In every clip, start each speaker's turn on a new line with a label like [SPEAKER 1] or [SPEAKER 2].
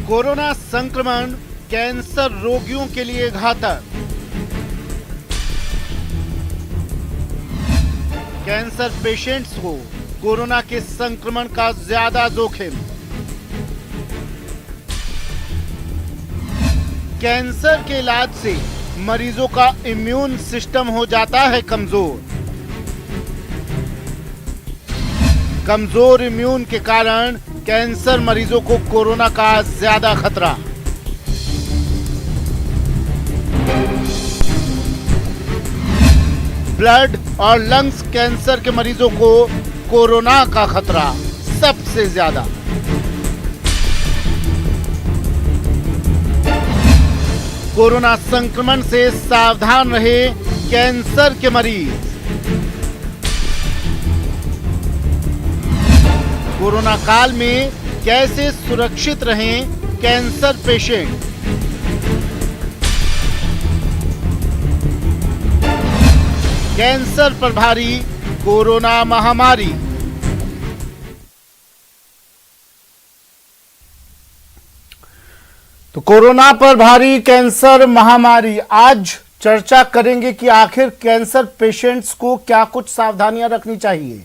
[SPEAKER 1] Corona संक्रमण cancer रोगियों के लिए घातक। कैंसर पेशेंट्स को कोरोना के संक्रमण का ज्यादा जोखिम। कैंसर के इलाज से मरीजों का इम्यून सिस्टम हो जाता है कमजोर। कमजोर इम्यून के कारण कैंसर मरीजों को कोरोना का ज्यादा खतरा। ब्लड और लंग्स कैंसर के मरीजों को कोरोना का खतरा सबसे ज्यादा। कोरोना संक्रमण से सावधान रहे कैंसर के मरीज। कोरोना काल में कैसे सुरक्षित रहें कैंसर पेशेंट। कैंसर पर भारी कोरोना महामारी। तो कोरोना पर भारी कैंसर महामारी। आज चर्चा करेंगे कि आखिर कैंसर पेशेंट्स को क्या कुछ सावधानियां रखनी चाहिए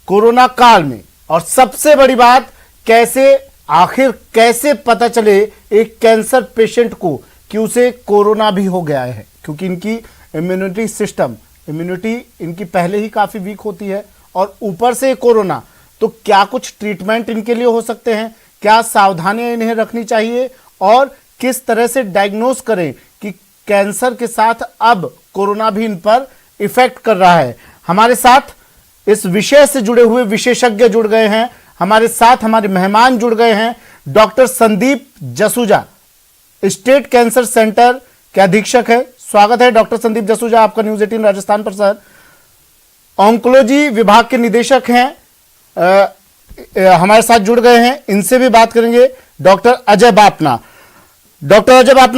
[SPEAKER 1] कोरोना काल में, और सबसे बड़ी बात कैसे पता चले एक कैंसर पेशेंट को कि उसे कोरोना भी हो गया है, क्योंकि इनकी इम्यूनिटी इनकी पहले ही काफी वीक होती है और ऊपर से कोरोना। तो क्या कुछ ट्रीटमेंट इनके लिए हो सकते हैं, क्या सावधानियां इन्हें रखनी चाहिए और किस तरह से डायग्नोस करें कि कैंसर के साथ अब कोरोना भी इन पर इफेक्ट कर रहा है। हमारे साथ इस विषय से जुड़े हुए विशेषज्ञ जुड़ गए हैं, हमारे साथ हमारे मेहमान जुड़ गए हैं। Doctor Sandeep Jasuja state cancer centre के अधीक्षक है। स्वागत है डॉक्टर संदीप जसूजा आपका न्यूज 18 राजस्थान पर। सर, ऑन्कोलॉजी विभाग के निदेशक हैं, हमारे साथ जुड़ गए हैं, इनसे भी बात करेंगे। डॉक्टर अजय बापना,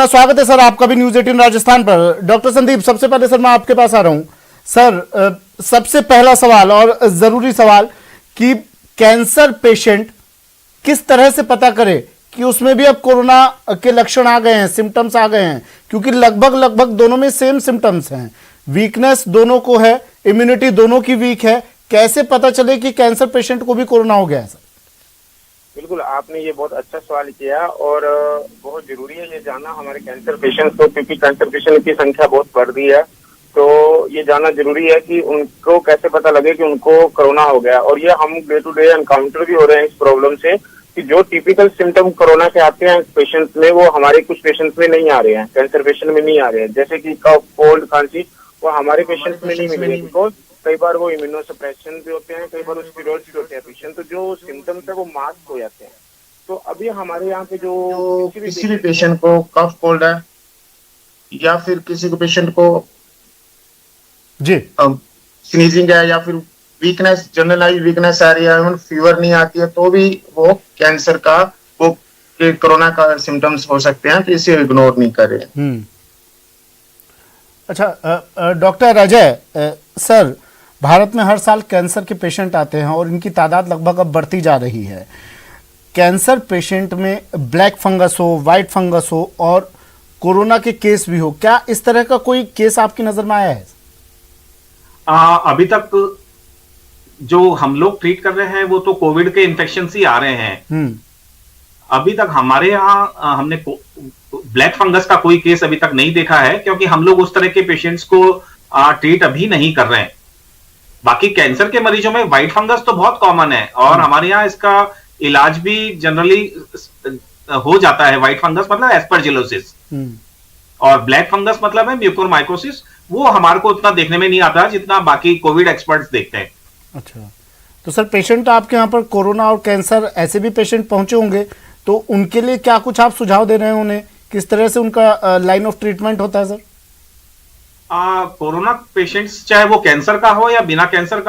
[SPEAKER 1] स्वागत है सर आपका भी न्यूज 18 राजस्थान पर। डॉक्टर संदीप, सबसे पहले सर मैं आपके पास आ रहा हूं। सर, सबसे पहला सवाल और जरूरी सवाल कि कैंसर पेशेंट किस तरह से पता करे कि उसमें भी अब कोरोना के लक्षण आ गए हैं, सिम्टम्स आ गए हैं, क्योंकि लगभग दोनों में सेम सिम्टम्स हैं, वीकनेस दोनों को है, इम्यूनिटी दोनों की वीक है। कैसे पता चले कि कैंसर पेशेंट को भी कोरोना हो गया है? सर
[SPEAKER 2] बिल्कुल, आपने ये बहुत अच्छा सवाल किया और बहुत जरूरी है ये जानना हमारे कैंसर पेशेंट्स को, क्योंकि कैंसर पेशेंट की संख्या बहुत बढ़ रही है। तो ये जानना जरूरी है कि उनको कैसे पता लगे कि उनको कोरोना हो गया। और ये हम डे टू डे एनकाउंटर भी हो रहे हैं इस प्रॉब्लम से कि जो टिपिकल सिम्टम कोरोना के आते हैं पेशेंट्स में, वो हमारे कुछ पेशेंट्स में नहीं आ रहे हैं, कैंसर पेशेंट में नहीं आ रहे हैं। जैसे कि कफ, कोल्ड, खांसी, वो हमारे पेशेंट्स में नहीं मिल रही, बिकॉज कई बार वो इम्यूनोसप्रेशन भी होते हैं, कई बार वो स्टेरॉइड्स भी होते हैं पेशेंट, तो जो सिम्टम्स है वो मास्क हो जाते हैं। तो अभी हमारे यहाँ पे जो किसी भी पेशेंट को कफ कोल्ड है या फिर किसी को पेशेंट को
[SPEAKER 1] जी
[SPEAKER 2] स्नीजिंग है या फिर वीकनेस, जनरलाइज वीकनेस आ रही है, फीवर नहीं आती है, तो भी वो कैंसर का वो कोरोना का सिम्टम्स हो सकते हैं, तो इसे इग्नोर नहीं करें।
[SPEAKER 1] अच्छा डॉक्टर अजय, सर भारत में हर साल कैंसर के पेशेंट आते हैं और इनकी तादाद लगभग अब बढ़ती जा रही है। कैंसर पेशेंट में ब्लैक फंगस हो, व्हाइट फंगस हो और कोरोना के केस भी हो, क्या इस तरह का कोई केस आपकी नजर में आया है?
[SPEAKER 3] अभी तक जो हम लोग ट्रीट कर रहे हैं वो तो कोविड के इन्फेक्शन ही आ रहे हैं। अभी तक हमारे यहाँ हमने ब्लैक फंगस का कोई केस अभी तक नहीं देखा है, क्योंकि हम लोग उस तरह के पेशेंट्स को ट्रीट अभी नहीं कर रहे हैं। बाकी कैंसर के मरीजों में व्हाइट फंगस तो बहुत कॉमन है और हमारे यहाँ इसका इलाज भी जनरली हो जाता है। व्हाइट फंगस मतलब एस्परजिलोसिस और ब्लैक फंगस मतलब है म्यूकोरमाइकोसिस। वो हमारे को उतना देखने में नहीं आता जितना बाकी कोविड एक्सपर्ट्स देखते हैं।
[SPEAKER 1] अच्छा, तो सर पेशेंट आपके यहाँ पर कोरोना और कैंसर ऐसे भी पेशेंट पहुंचे होंगे, तो उनके लिए क्या कुछ आप सुझाव दे रहे हैं उन्हें, किस तरह से उनका लाइन ऑफ ट्रीटमेंट होता है? सर
[SPEAKER 3] कोरोना पेशेंट्स चाहे वो कैंसर का हो या बिना कैंसर का